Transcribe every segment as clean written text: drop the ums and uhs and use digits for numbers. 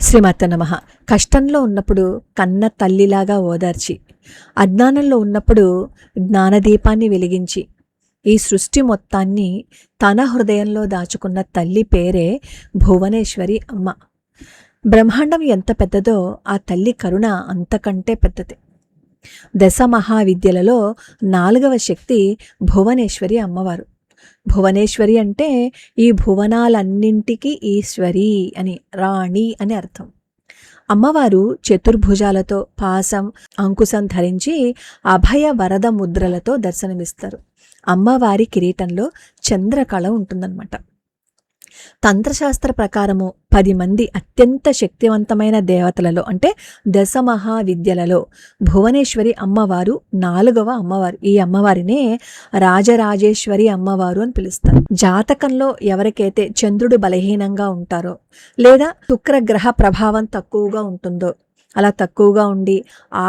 శ్రీమాత నమః. కష్టంలో ఉన్నప్పుడు కన్న తల్లిలాగా ఓదార్చి, అజ్ఞానంలో ఉన్నప్పుడు జ్ఞానదీపాన్ని వెలిగించి, ఈ సృష్టి మొత్తాన్ని తన హృదయంలో దాచుకున్న తల్లి పేరే భువనేశ్వరి అమ్మ. బ్రహ్మాండం ఎంత పెద్దదో ఆ తల్లి కరుణ అంతకంటే పెద్దది. దశ మహావిద్యలలో 4వ శక్తి భువనేశ్వరి అమ్మవారు. భువనేశ్వరి అంటే ఈ భువనాలన్నింటికీ ఈశ్వరి అని, రాణి అని అర్థం. అమ్మవారు చతుర్భుజాలతో పాసం అంకుశం ధరించి అభయ వరద ముద్రలతో దర్శనమిస్తారు. అమ్మవారి కిరీటంలో చంద్రకళ ఉంటుందన్నమాట. తంత్రశాస్త్ర ప్రకారము 10 మంది అత్యంత శక్తివంతమైన దేవతలలో అంటే దశ మహావిద్యలలో భువనేశ్వరి అమ్మవారు 4వ అమ్మవారు. ఈ అమ్మవారినే రాజరాజేశ్వరి అమ్మవారు అని పిలుస్తారు. జాతకంలో ఎవరికైతే చంద్రుడు బలహీనంగా ఉంటారో లేదా శుక్రగ్రహ ప్రభావం తక్కువగా ఉంటుందో, అలా తక్కువగా ఉండి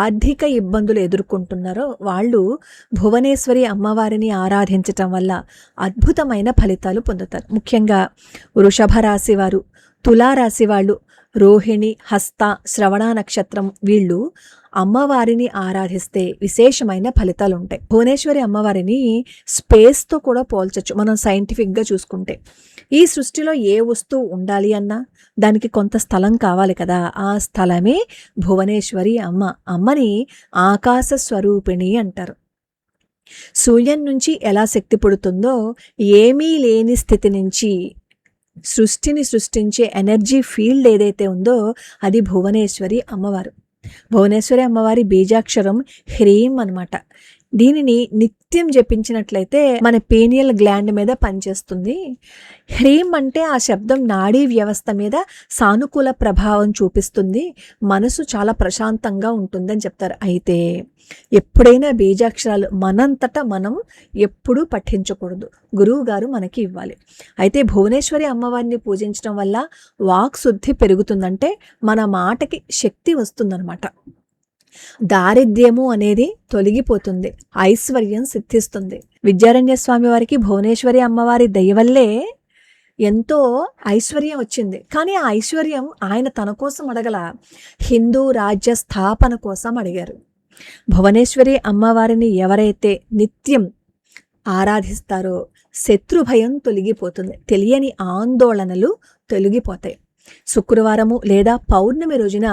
ఆర్థిక ఇబ్బందులు ఎదుర్కొంటున్నారో వాళ్ళు భువనేశ్వరి అమ్మవారిని ఆరాధించటం వల్ల అద్భుతమైన ఫలితాలు పొందుతారు. ముఖ్యంగా వృషభ రాశి వారు, తులారాశి వాళ్ళు, రోహిణి, హస్త, శ్రవణ నక్షత్రం వీళ్ళు అమ్మవారిని ఆరాధిస్తే విశేషమైన ఫలితాలు ఉంటాయి. భువనేశ్వరి అమ్మవారిని స్పేస్తో కూడా పోల్చచ్చు మనం సైంటిఫిక్గా చూసుకుంటే. ఈ సృష్టిలో ఏ వస్తువు ఉండాలి అన్నా దానికి కొంత స్థలం కావాలి కదా, ఆ స్థలమే భువనేశ్వరి అమ్మ. అమ్మని ఆకాశ స్వరూపిణి అంటారు. సూర్యం నుంచి ఎలా శక్తి పుడుతుందో ఏమీ లేని స్థితి నుంచి సృష్టిని సృష్టించే ఎనర్జీ ఫీల్డ్ ఏదైతే ఉందో అది భువనేశ్వరి అమ్మవారు. భువనేశ్వరి అమ్మవారి బీజాక్షరం హ్రీం అన్నమాట. దీనిని నిత్యం జపించినట్లయితే మన పీనియల్ గ్లాండ్ మీద పనిచేస్తుంది. హ్రీం అంటే ఆ శబ్దం నాడీ వ్యవస్థ మీద సానుకూల ప్రభావం చూపిస్తుంది, మనసు చాలా ప్రశాంతంగా ఉంటుందని చెప్తారు. అయితే ఎప్పుడైనా బీజాక్షరాలు మనంతటా మనం ఎప్పుడూ పఠించకూడదు, గురువు గారు మనకి ఇవ్వాలి. అయితే భువనేశ్వరి అమ్మవారిని పూజించడం వల్ల వాక్ శుద్ధి పెరుగుతుందంటే మన మాటకి శక్తి వస్తుందన్నమాట. దారిద్ర్యము అనేది తొలగిపోతుంది, ఐశ్వర్యం సిద్ధిస్తుంది. విద్యారణ్య స్వామి వారికి భువనేశ్వరి అమ్మవారి దయ వల్లే ఎంతో ఐశ్వర్యం వచ్చింది. కానీ ఆ ఐశ్వర్యం ఆయన తన కోసం అడగల, హిందూ రాజ్య స్థాపన కోసం అడిగారు. భువనేశ్వరి అమ్మవారిని ఎవరైతే నిత్యం ఆరాధిస్తారో శత్రుభయం తొలగిపోతుంది, తెలియని ఆందోళనలు తొలగిపోతాయి. శుక్రవారము లేదా పౌర్ణమి రోజున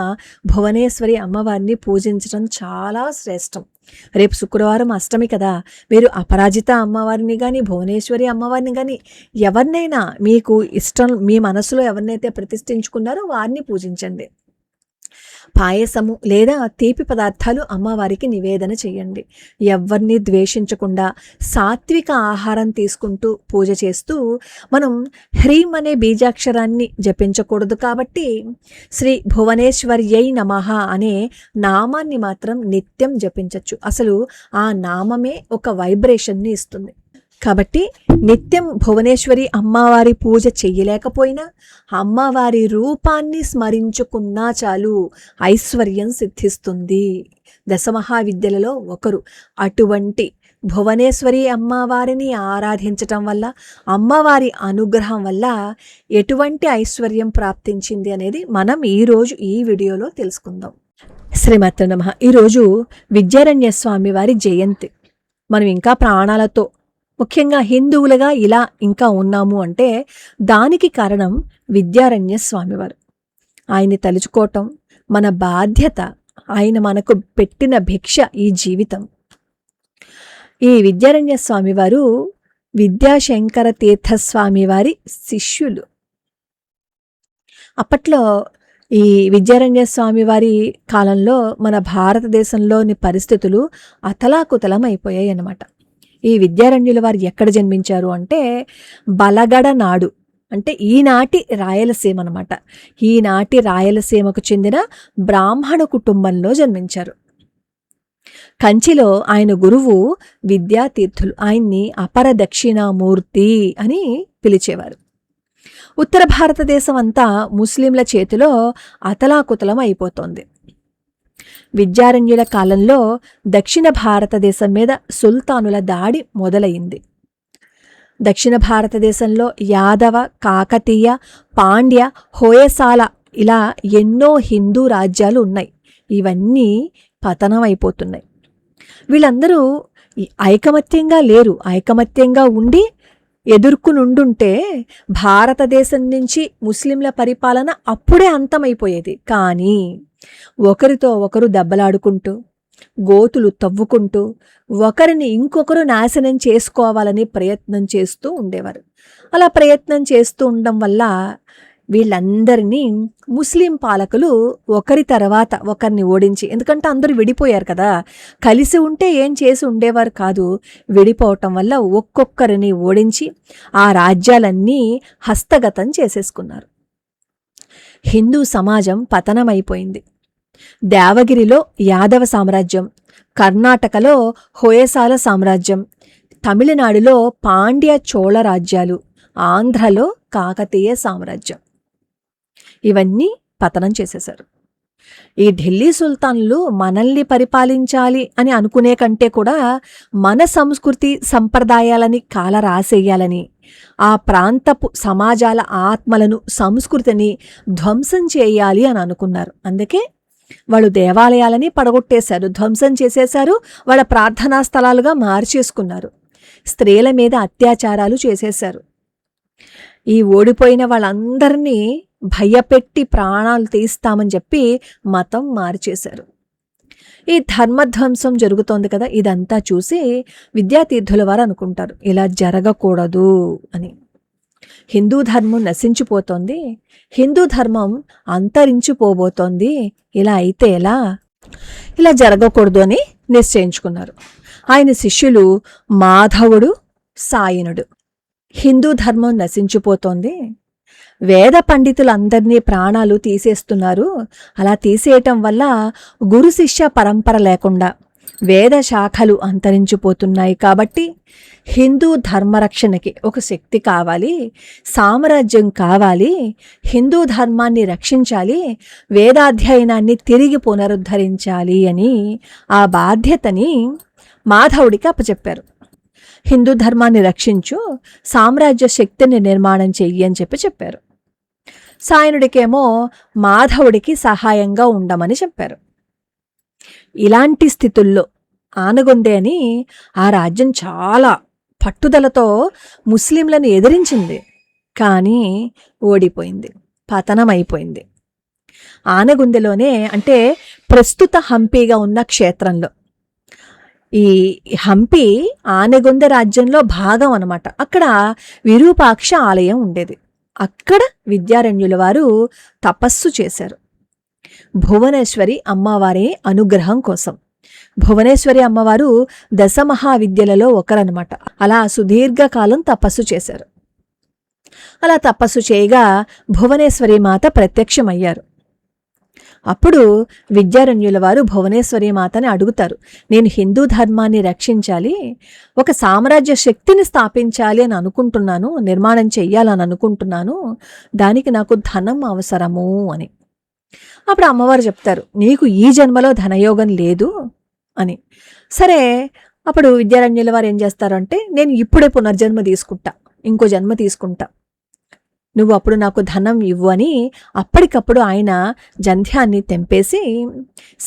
భువనేశ్వరి అమ్మవారిని పూజించడం చాలా శ్రేష్టం. రేపు శుక్రవారం అష్టమి కదా, మీరు అపరాజిత అమ్మవారిని కానీ భువనేశ్వరి అమ్మవారిని కానీ ఎవరినైనా మీకు ఇష్టం, మీ మనసులో ఎవరినైతే ప్రతిష్ఠించుకున్నారో వారిని పూజించండి. పాయసము లేదా తీపి పదార్థాలు అమ్మవారికి నివేదన చేయండి. ఎవరిని ద్వేషించకుండా సాత్విక ఆహారం తీసుకుంటూ పూజ చేస్తూ మనం హ్రీం అనే బీజాక్షరాన్ని జపించకూడదు. కాబట్టి శ్రీ భువనేశ్వర్యై నమః అనే నామాన్ని మాత్రం నిత్యం జపించవచ్చు. అసలు ఆ నామమే ఒక వైబ్రేషన్ని ఇస్తుంది. కాబట్టి నిత్యం భువనేశ్వరి అమ్మవారి పూజ చెయ్యలేకపోయినా అమ్మవారి రూపాన్ని స్మరించుకున్నా చాలు ఐశ్వర్యం సిద్ధిస్తుంది. దశమహావిద్యలలో ఒకరు. అటువంటి భువనేశ్వరి అమ్మవారిని ఆరాధించటం వల్ల, అమ్మవారి అనుగ్రహం వల్ల ఎటువంటి ఐశ్వర్యం ప్రాప్తించింది అనేది మనం ఈరోజు ఈ వీడియోలో తెలుసుకుందాం. శ్రీమాత నమః. ఈరోజు విద్యారణ్య స్వామి వారి జయంతి. మనం ఇంకా ప్రాణాలతో, ముఖ్యంగా హిందువులుగా ఇలా ఇంకా ఉన్నాము అంటే దానికి కారణం విద్యారణ్య స్వామివారు. ఆయన్ని తలుచుకోవటం మన బాధ్యత. ఆయన మనకు పెట్టిన భిక్ష ఈ జీవితం. ఈ విద్యారణ్య స్వామివారు విద్యాశంకర తీర్థస్వామి వారి శిష్యులు. అప్పట్లో ఈ విద్యారణ్య స్వామి వారి కాలంలో మన భారతదేశంలోని పరిస్థితులు అతలాకుతలం అయిపోయాయి అన్నమాట. ఈ విద్యారణ్యుల వారు ఎక్కడ జన్మించారు అంటే బలగడ నాడు, అంటే ఈనాటి రాయలసీమ అన్నమాట. ఈనాటి రాయలసీమకు చెందిన బ్రాహ్మణ కుటుంబంలో జన్మించారు. కంచిలో ఆయన గురువు విద్యాతీర్థులు. ఆయన్ని అపర దక్షిణామూర్తి అని పిలిచేవారు. ఉత్తర భారతదేశం అంతా ముస్లింల చేతిలో అతలాకుతలం అయిపోతోంది. విద్యారణ్యుల కాలంలో దక్షిణ భారతదేశం మీద సుల్తానుల దాడి మొదలైంది. దక్షిణ భారతదేశంలో యాదవ, కాకతీయ, పాండ్య, హోయసాల ఇలా ఎన్నో హిందూ రాజ్యాలు ఉన్నాయి. ఇవన్నీ పతనం అయిపోతున్నాయి. వీళ్ళందరూ ఐకమత్యంగా లేరు. ఐకమత్యంగా ఉండి ఎదుర్కొనుండుంటే భారతదేశం నుంచి ముస్లింల పరిపాలన అప్పుడే అంతమైపోయేది. కానీ ఒకరితో ఒకరు దెబ్బలాడుకుంటూ, గోతులు తవ్వుకుంటూ, ఒకరిని ఇంకొకరు నాశనం చేసుకోవాలని ప్రయత్నం చేస్తూ ఉండేవారు. అలా ప్రయత్నం చేస్తూ ఉండడం వల్ల వీళ్ళందరినీ ముస్లిం పాలకులు ఒకరి తర్వాత ఒకరిని ఓడించి, ఎందుకంటే అందరూ విడిపోయారు కదా, కలిసి ఉంటే ఏం చేసి ఉండేవారు కాదు. విడిపోవటం వల్ల ఒక్కొక్కరిని ఓడించి ఆ రాజ్యాలన్నీ హస్తగతం చేసేసుకున్నారు. హిందూ సమాజం పతనమైపోయింది. దేవగిరిలో యాదవ సామ్రాజ్యం, కర్ణాటకలో హోయసాల సామ్రాజ్యం, తమిళనాడులో పాండ్య చోళ రాజ్యాలు, ఆంధ్రలో కాకతీయ సామ్రాజ్యం, ఇవన్నీ పతనం చేసేశారు. ఈ ఢిల్లీ సుల్తాన్లు మనల్ని పరిపాలించాలి అని అనుకునే కంటే కూడా మన సంస్కృతి సంప్రదాయాలని కాలరాసేయాలని, ఆ ప్రాంతపు సమాజాల ఆత్మలను, సంస్కృతిని ధ్వంసం చేయాలి అని అనుకున్నారు. అందుకే వాళ్ళు దేవాలయాలని పడగొట్టేశారు, ధ్వంసం చేసేశారు, వాళ్ళ ప్రార్థనా స్థలాలుగా మార్చేసుకున్నారు. స్త్రీల మీద అత్యాచారాలు చేసేశారు. ఈ ఓడిపోయిన వాళ్ళందరినీ భయపెట్టి ప్రాణాలు తీస్తామని చెప్పి మతం మార్చేశారు. ఈ ధర్మధ్వంసం జరుగుతోంది కదా, ఇదంతా చూసి విద్యాతీర్థుల వారు అనుకుంటారు, ఇలా జరగకూడదు అని. హిందూ ధర్మం నశించిపోతోంది, హిందూ ధర్మం అంతరించిపోబోతోంది, ఇలా అయితే ఎలా, ఇలా జరగకూడదు అని నిశ్చయించుకున్నారు. ఆయన శిష్యులు మాధవుడు, సాయనుడు. హిందూ ధర్మం నశించిపోతోంది, వేద పండితులందరినీ ప్రాణాలు తీసేస్తున్నారు, అలా తీసేయటం వల్ల గురు శిష్య పరంపర లేకుండా వేద శాఖలు అంతరించిపోతున్నాయి. కాబట్టి హిందూ ధర్మరక్షణకి ఒక శక్తి కావాలి, సామ్రాజ్యం కావాలి, హిందూ ధర్మాన్ని రక్షించాలి, వేదాధ్యయనాన్ని తిరిగి పునరుద్ధరించాలి అని ఆ బాధ్యతని మాధవుడికి అప్పచెప్పారు. హిందూ ధర్మాన్ని రక్షించు, సామ్రాజ్య శక్తిని నిర్మాణం చెయ్యి అని చెప్పారు. సాయనుడికేమో మాధవుడికి సహాయంగా ఉండమని చెప్పారు. ఇలాంటి స్థితుల్లో ఆనగొందే అని ఆ రాజ్యం చాలా పట్టుదలతో ముస్లింలను ఎదిరించింది, కానీ ఓడిపోయింది, పతనమైపోయింది. ఆనగొందెలోనే, అంటే ప్రస్తుత హంపీగా ఉన్న క్షేత్రంలో, ఈ హంపి ఆనగొంద రాజ్యంలో భాగం అన్నమాట. అక్కడ విరూపాక్ష ఆలయం ఉండేది. అక్కడ విద్యారణ్యుల వారు తపస్సు చేశారు, భువనేశ్వరి అమ్మవారి అనుగ్రహం కోసం. భువనేశ్వరి అమ్మవారు దశమహావిద్యలలో ఒకరనమాట. అలా సుదీర్ఘకాలం తపస్సు చేశారు. అలా తపస్సు చేయగా భువనేశ్వరి మాత ప్రత్యక్షమయ్యారు. అప్పుడు విద్యారణ్యుల వారు భువనేశ్వరి మాతని అడుగుతారు, నేను హిందూ ధర్మాన్ని రక్షించాలి, ఒక సామ్రాజ్య శక్తిని స్థాపించాలి అని అనుకుంటున్నాను, నిర్మాణం చెయ్యాలని అనుకుంటున్నాను, దానికి నాకు ధనం అవసరము అని. అప్పుడు అమ్మవారు చెప్తారు, నీకు ఈ జన్మలో ధనయోగం లేదు అని. సరే, అప్పుడు విద్యారణ్యుల వారు ఏం చేస్తారంటే, నేను ఇప్పుడే పునర్జన్మ తీసుకుంటా, ఇంకో జన్మ తీసుకుంటా, నువ్వు అప్పుడు నాకు ధనం ఇవ్వు అని అప్పటికప్పుడు ఆయన జంధ్యాన్ని తెంపేసి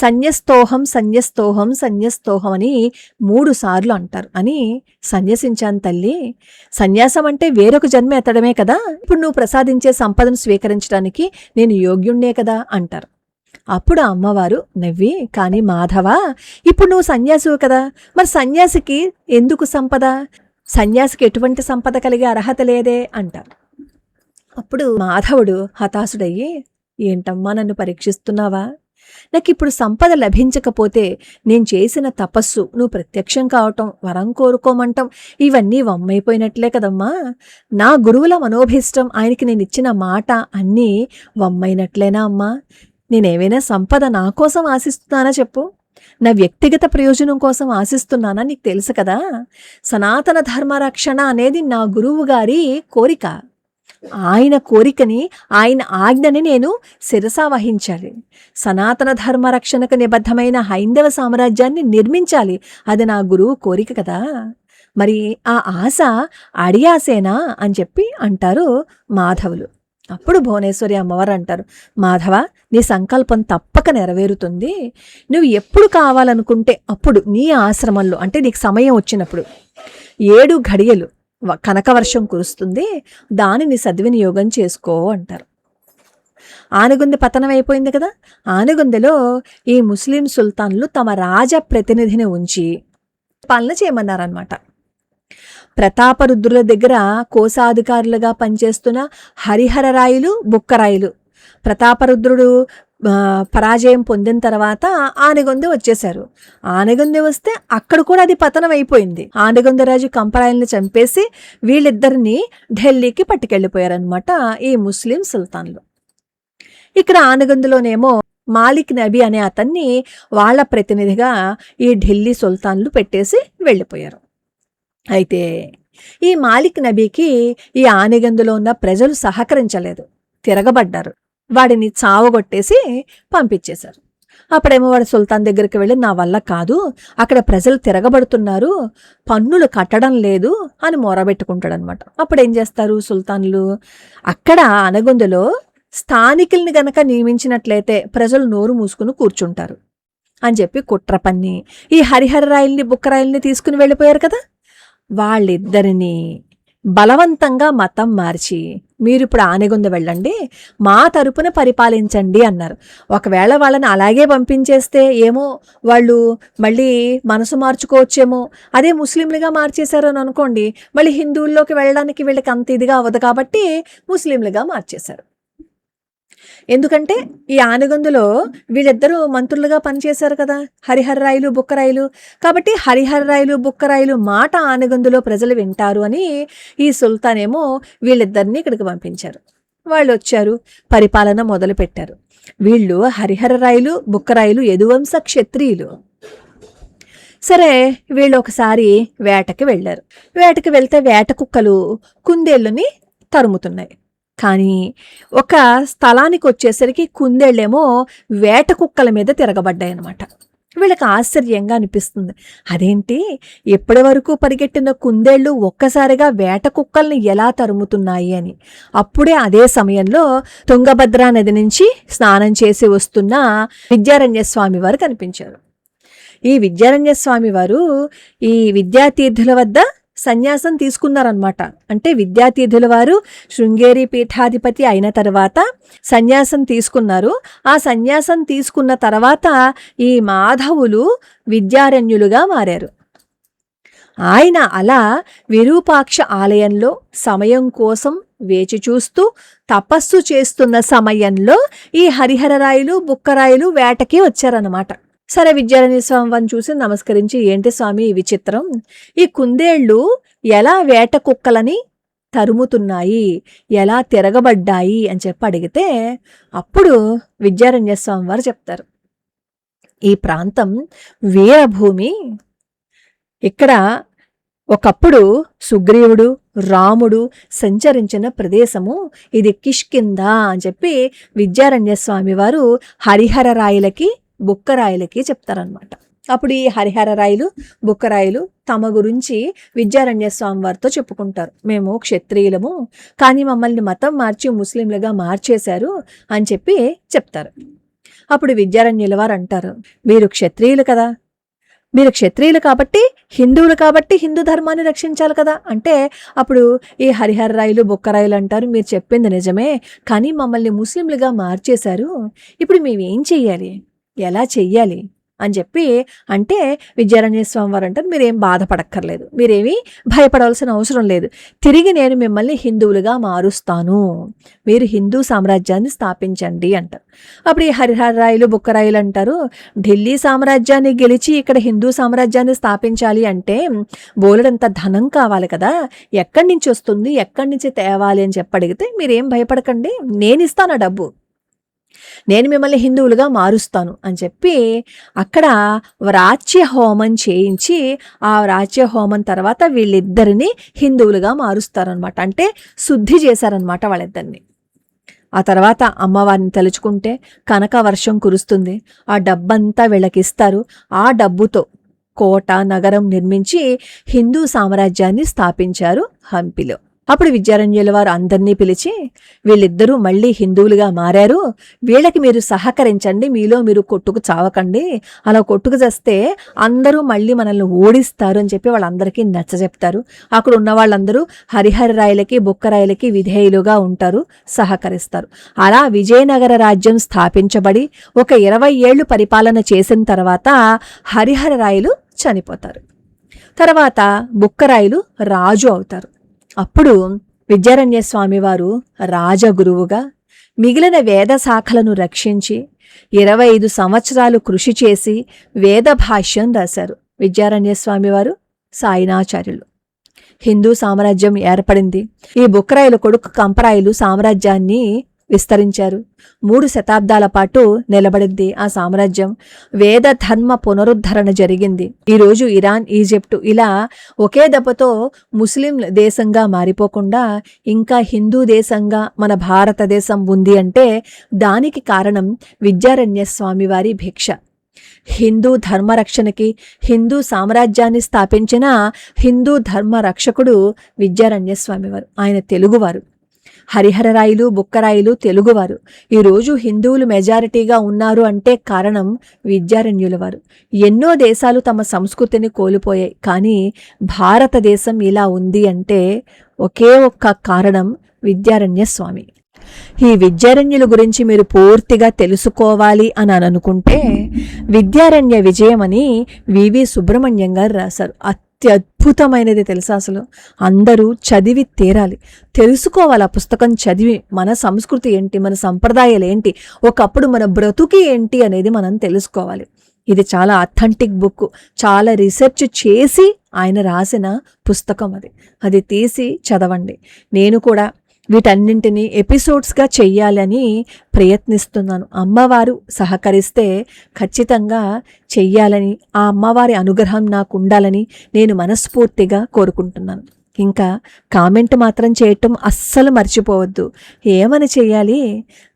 సన్యస్తోహం సన్యస్తోహం సన్యస్తోహం అని 3 సార్లు అంటారు. అని సన్యసించాను తల్లి, సన్యాసం అంటే వేరొక జన్మ ఎత్తడమే కదా, ఇప్పుడు నువ్వు ప్రసాదించే సంపదను స్వీకరించడానికి నేను యోగ్యుణ్ణే కదా అంటారు. అప్పుడు అమ్మవారు నవ్వి, కానీ మాధవ, ఇప్పుడు నువ్వు సన్యాసివు కదా, మరి సన్యాసికి ఎందుకు సంపద, సన్యాసికి ఎటువంటి సంపద కలిగే అర్హత లేదే అంటారు. అప్పుడు మాధవుడు హతాశుడయ్యి, ఏంటమ్మా నన్ను పరీక్షిస్తున్నావా, నాకు ఇప్పుడు సంపద లభించకపోతే నేను చేసిన తపస్సు నువ్వు ప్రత్యక్షం కావటం, వరం కోరుకోమంటాం, ఇవన్నీ వమ్మైపోయినట్లే కదమ్మా, నా గురువుల మనోభీష్టం, ఆయనకి నేను ఇచ్చిన మాట అన్నీ వమ్మైనట్లేనా అమ్మా, నేనేమైనా సంపద నా కోసం ఆశిస్తున్నానా చెప్పు, నా వ్యక్తిగత ప్రయోజనం కోసం ఆశిస్తున్నానా, నీకు తెలుసు కదా, సనాతన ధర్మరక్షణ అనేది నా గురువు గారి కోరిక, ఆయన కోరికని, ఆయన ఆజ్ఞని నేను శిరసా వహించాలి, సనాతన ధర్మ రక్షణకు నిబద్ధమైన హైందవ సామ్రాజ్యాన్ని నిర్మించాలి, అది నా గురువు కోరిక కదా, మరి ఆ ఆశ అడియాసేనా అని చెప్పి అంటారు మాధవులు. అప్పుడు భువనేశ్వరి అమ్మవారు అంటారు, మాధవ, నీ సంకల్పం తప్పక నెరవేరుతుంది. నువ్వు ఎప్పుడు కావాలనుకుంటే అప్పుడు నీ ఆశ్రమంలో, అంటే నీకు సమయం వచ్చినప్పుడు 7 ఘడియలు కనకవర్షం కురుస్తుంది, దానిని సద్వినియోగం చేసుకో అంటారు. ఆనగుంది పతనం అయిపోయింది కదా. ఆనగుందెలో ఈ ముస్లిం సుల్తాన్లు తమ రాజ ప్రతినిధిని ఉంచి పాలన చేయమన్నారన్నమాట. ప్రతాపరుద్రుల దగ్గర కోశాధికారులుగా పనిచేస్తున్న హరిహరరాయలు, బుక్కరాయలు. ప్రతాపరుద్రుడు పరాజయం పొందిన తర్వాత ఆనగొందె వచ్చేశారు. ఆనగొందె వస్తే అక్కడ కూడా అది పతనం అయిపోయింది. ఆనగొందెరాజు కంపరాయల్ని చంపేసి వీళ్ళిద్దరిని ఢిల్లీకి పట్టుకెళ్ళిపోయారనమాట ఈ ముస్లిం సుల్తాన్లు. ఇక్కడ ఆనగొందెలోనేమో మాలిక్ నబీ అనే అతన్ని వాళ్ళ ప్రతినిధిగా ఈ ఢిల్లీ సుల్తాన్లు పెట్టేసి వెళ్ళిపోయారు. అయితే ఈ మాలిక్ నబీకి ఈ ఆనగొందెలో ఉన్న ప్రజలు సహకరించలేదు, తిరగబడ్డారు. వాడిని చావగొట్టేసి పంపించేశారు. అప్పుడేమో వాడు సుల్తాన్ దగ్గరికి వెళ్ళి, నా వల్ల కాదు, అక్కడ ప్రజలు తిరగబడుతున్నారు, పన్నులు కట్టడం లేదు అని మొరబెట్టుకుంటాడనమాట. అప్పుడేం చేస్తారు సుల్తాన్లు, అక్కడ ఆనగొందెలో స్థానికుల్ని గనక నియమించినట్లయితే ప్రజలు నోరు మూసుకుని కూర్చుంటారు అని చెప్పి కుట్ర పన్ని ఈ హరిహరరాయల్ని, బుక్కరాయల్ని తీసుకుని వెళ్ళిపోయారు కదా. వాళ్ళిద్దరినీ బలవంతంగా మతం మార్చి, మీరిప్పుడు ఆనగొందె వెళ్ళండి, మా తరపున పరిపాలించండి అన్నారు. ఒకవేళ వాళ్ళని అలాగే పంపించేస్తే ఏమో వాళ్ళు మళ్ళీ మనసు మార్చుకోవచ్చేమో. అదే ముస్లింలుగా మార్చేశారు అని అనుకోండి, మళ్ళీ హిందువుల్లోకి వెళ్ళడానికి వీళ్ళకి అంత ఇదిగా అవ్వదు కాబట్టి ముస్లింలుగా మార్చేశారు. ఎందుకంటే ఈ ఆనగొందెలో వీళ్ళిద్దరూ మంత్రులుగా పనిచేశారు కదా, హరిహరరాయలు, బుక్కరాయలు. కాబట్టి హరిహరరాయలు, బుక్కరాయలు మాట ఆనగొందెలో ప్రజలు వింటారు అని ఈ సుల్తాన్ ఏమో వీళ్ళిద్దరిని ఇక్కడికి పంపించారు. వాళ్ళు వచ్చారు, పరిపాలన మొదలుపెట్టారు. వీళ్ళు హరిహరరాయలు, బుక్కరాయలు యదువంశ క్షత్రియులు. సరే, వీళ్ళు ఒకసారి వేటకి వెళ్ళారు. వేటకి వెళ్తే వేట కుక్కలు కుందేళ్ళని తరుముతున్నాయి. కానీ ఒక స్థలానికి వచ్చేసరికి కుందేళ్ళేమో వేట కుక్కల మీద తిరగబడ్డాయన్నమాట. వీళ్ళకి ఆశ్చర్యంగా అనిపిస్తుంది, అదేంటి ఎప్పటి వరకు పరిగెట్టిన కుందేళ్లు ఒక్కసారిగా వేట కుక్కల్ని ఎలా తరుముతున్నాయి అని. అప్పుడే అదే సమయంలో తుంగభద్రా నది నుంచి స్నానం చేసి వస్తున్న విద్యారణ్యస్వామి వారు కనిపించారు. ఈ విద్యారణ్యస్వామి వారు ఈ విద్యాతీర్థుల వద్ద సన్యాసం తీసుకున్నారనమాట. అంటే విద్యాతీర్థుల వారు శృంగేరి పీఠాధిపతి అయిన తర్వాత సన్యాసం తీసుకున్నారు. ఆ సన్యాసం తీసుకున్న తర్వాత ఈ మాధవులు విద్యారణ్యులుగా మారారు. ఆయన అలా విరూపాక్ష ఆలయంలో సమయం కోసం వేచి చూస్తూ తపస్సు చేస్తున్న సమయంలో ఈ హరిహరరాయలు, బుక్కరాయలు వేటకి వచ్చారన్నమాట. సరే, విద్యారణ్య స్వామి వారిని చూసి నమస్కరించి, ఏంటి స్వామి విచిత్రం, ఈ కుందేళ్లు ఎలా వేట కుక్కలని తరుముతున్నాయి, ఎలా తిరగబడ్డాయి అని చెప్పి అడిగితే అప్పుడు విద్యారణ్య స్వామి వారు చెప్తారు, ఈ ప్రాంతం వీరభూమి. ఇక్కడ ఒకప్పుడు సుగ్రీవుడు, రాముడు సంచరించిన ప్రదేశము ఇది, కిష్కింద అని చెప్పి విద్యారణ్య స్వామి వారు హరిహరరాయలకి, బుక్కరాయలకి చెప్తారనమాట. అప్పుడు ఈ హరిహరరాయలు, బుక్కరాయలు తమ గురించి విద్యారణ్య స్వామి వారితో చెప్పుకుంటారు, మేము క్షత్రియులము, కానీ మమ్మల్ని మతం మార్చి ముస్లింలుగా మార్చేశారు అని చెప్పి చెప్తారు. అప్పుడు విద్యారణ్యుల వారు అంటారు, మీరు క్షత్రియులు కదా, మీరు క్షత్రియులు కాబట్టి, హిందువులు కాబట్టి హిందూ ధర్మాన్ని రక్షించాలి కదా అంటే అప్పుడు ఈ హరిహరరాయలు, బుక్కరాయలు అంటారు, మీరు చెప్పింది నిజమే, కానీ మమ్మల్ని ముస్లింలుగా మార్చేశారు, ఇప్పుడు మేమేం చెయ్యాలి, ఎలా చెయ్యాలి అని చెప్పి అంటే విద్యారణ్య స్వామి వారు అంటారు, మీరేం బాధపడక్కర్లేదు, మీరేమీ భయపడవలసిన అవసరం లేదు, తిరిగి నేను మిమ్మల్ని హిందువులుగా మారుస్తాను, మీరు హిందూ సామ్రాజ్యాన్ని స్థాపించండి అంటారు. అప్పుడు ఈ హరిహరరాయలు, బుక్కరాయలు అంటారు, ఢిల్లీ సామ్రాజ్యాన్ని గెలిచి ఇక్కడ హిందూ సామ్రాజ్యాన్ని స్థాపించాలి అంటే బోలెడంత ధనం కావాలి కదా, ఎక్కడి నుంచి వస్తుంది, ఎక్కడి నుంచి తేవాలి అని చెప్పి అడిగితే మీరేం భయపడకండి, నేను ఇస్తాను డబ్బు, నేను మిమ్మల్ని హిందువులుగా మారుస్తాను అని చెప్పి అక్కడ వ్రాచ్య హోమం చేయించి ఆ వ్రాచ్య హోమం తర్వాత వీళ్ళిద్దరిని హిందువులుగా మారుస్తారనమాట. అంటే శుద్ధి చేశారనమాట వాళ్ళిద్దరిని. ఆ తర్వాత అమ్మవారిని తలుచుకుంటే కనక వర్షం కురుస్తుంది, ఆ డబ్బంతా వీళ్ళకిస్తారు. ఆ డబ్బుతో కోట, నగరం నిర్మించి హిందూ సామ్రాజ్యాన్ని స్థాపించారు హంపిలో. అప్పుడు విద్యారణ్యుల వారు అందరినీ పిలిచి, వీళ్ళిద్దరూ మళ్ళీ హిందువులుగా మారారు, వీళ్ళకి మీరు సహకరించండి, మీలో మీరు కొట్టుకు చావకండి, అలా కొట్టుకు చేస్తే అందరూ మళ్ళీ మనల్ని ఓడిస్తారు అని చెప్పి వాళ్ళందరికీ నచ్చజెప్తారు. అక్కడ ఉన్న వాళ్ళందరూ హరిహరరాయలకి బుక్కరాయలకి విధేయులుగా ఉంటారు, సహకరిస్తారు. అలా విజయనగర రాజ్యం స్థాపించబడి ఒక 20 ఏళ్లు పరిపాలన చేసిన తర్వాత హరిహరరాయలు చనిపోతారు. తర్వాత బుక్కరాయలు రాజు అవుతారు. అప్పుడు విద్యారణ్య స్వామివారు రాజగురువుగా మిగిలిన వేద శాఖలను రక్షించి 25 సంవత్సరాలు కృషి చేసి వేద భాష్యం రాశారు. విద్యారణ్య స్వామివారు సాయినాచార్యులు. హిందూ సామ్రాజ్యం ఏర్పడింది. ఈ బుక్కరాయలు కొడుకు కంపరాయలు సామ్రాజ్యాన్ని విస్తరించారు. 3 శతాబ్దాల పాటు నిలబడింది ఆ సామ్రాజ్యం. వేద ధర్మ పునరుద్ధరణ జరిగింది. ఈరోజు ఇరాన్, ఈజిప్టు ఇలా ఒకే దెబ్బతో ముస్లిం దేశంగా మారిపోకుండా ఇంకా హిందూ దేశంగా మన భారతదేశం ఉంది అంటే దానికి కారణం విద్యారణ్య స్వామివారి భిక్ష. హిందూ ధర్మరక్షణకి, హిందూ సామ్రాజ్యాన్ని స్థాపించిన హిందూ ధర్మ రక్షకుడు విద్యారణ్య స్వామివారు. ఆయన తెలుగువారు. హరిహరరాయలు బుక్కరాయలు తెలుగువారు. ఈరోజు హిందువులు మెజారిటీగా ఉన్నారు అంటే కారణం విద్యారణ్యుల వారు. ఎన్నో దేశాలు తమ సంస్కృతిని కోల్పోయాయి, కానీ భారతదేశం ఇలా ఉంది అంటే ఒకే ఒక్క కారణం విద్యారణ్య స్వామి. ఈ విద్యారణ్యుల గురించి మీరు పూర్తిగా తెలుసుకోవాలి అని అనుకుంటే విద్యారణ్య విజయం అని వివి సుబ్రహ్మణ్యం గారు రాశారు. అత్యద్భుతమైనది తెలుసా, అసలు అందరూ చదివి తీరాలి, తెలుసుకోవాలి. ఆ పుస్తకం చదివి మన సంస్కృతి ఏంటి, మన సంప్రదాయాలు ఏంటి, ఒకప్పుడు మన బ్రతుకి ఏంటి అనేది మనం తెలుసుకోవాలి. ఇది చాలా అథెంటిక్ బుక్, చాలా రీసెర్చ్ చేసి ఆయన రాసిన పుస్తకం అది తీసి చదవండి. నేను కూడా వీటన్నింటినీ ఎపిసోడ్స్గా చెయ్యాలని ప్రయత్నిస్తున్నాను. అమ్మవారు సహకరిస్తే ఖచ్చితంగా చెయ్యాలని, ఆ అమ్మవారి అనుగ్రహం నాకు ఉండాలని నేను మనస్ఫూర్తిగా కోరుకుంటున్నాను. ఇంకా కామెంట్ మాత్రం చేయటం అస్సలు మర్చిపోవద్దు. ఏమని చెయ్యాలి?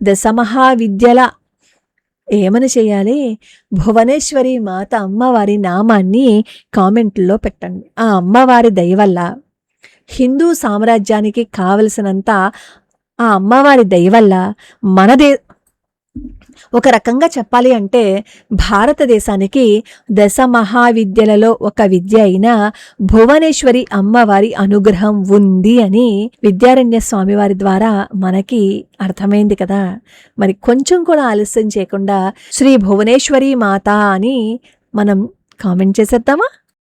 దశమహావిద్యల ఏమని చెయ్యాలి? భువనేశ్వరి మాత అమ్మవారి నామాన్ని కామెంట్లో పెట్టండి. ఆ అమ్మవారి దయ వల్ల హిందూ సామ్రాజ్యానికి కావలసినంత ఆ అమ్మవారి దయ వల్ల ఒక రకంగా చెప్పాలి అంటే భారతదేశానికి 10 మహావిద్యలలో ఒక విద్య అయిన భువనేశ్వరి అమ్మవారి అనుగ్రహం ఉంది అని విద్యారణ్య స్వామివారి ద్వారా మనకి అర్థమైంది కదా. మరి కొంచెం కూడా ఆలస్యం చేయకుండా శ్రీ భువనేశ్వరి మాత అని మనం కామెంట్ చేసేద్దామా?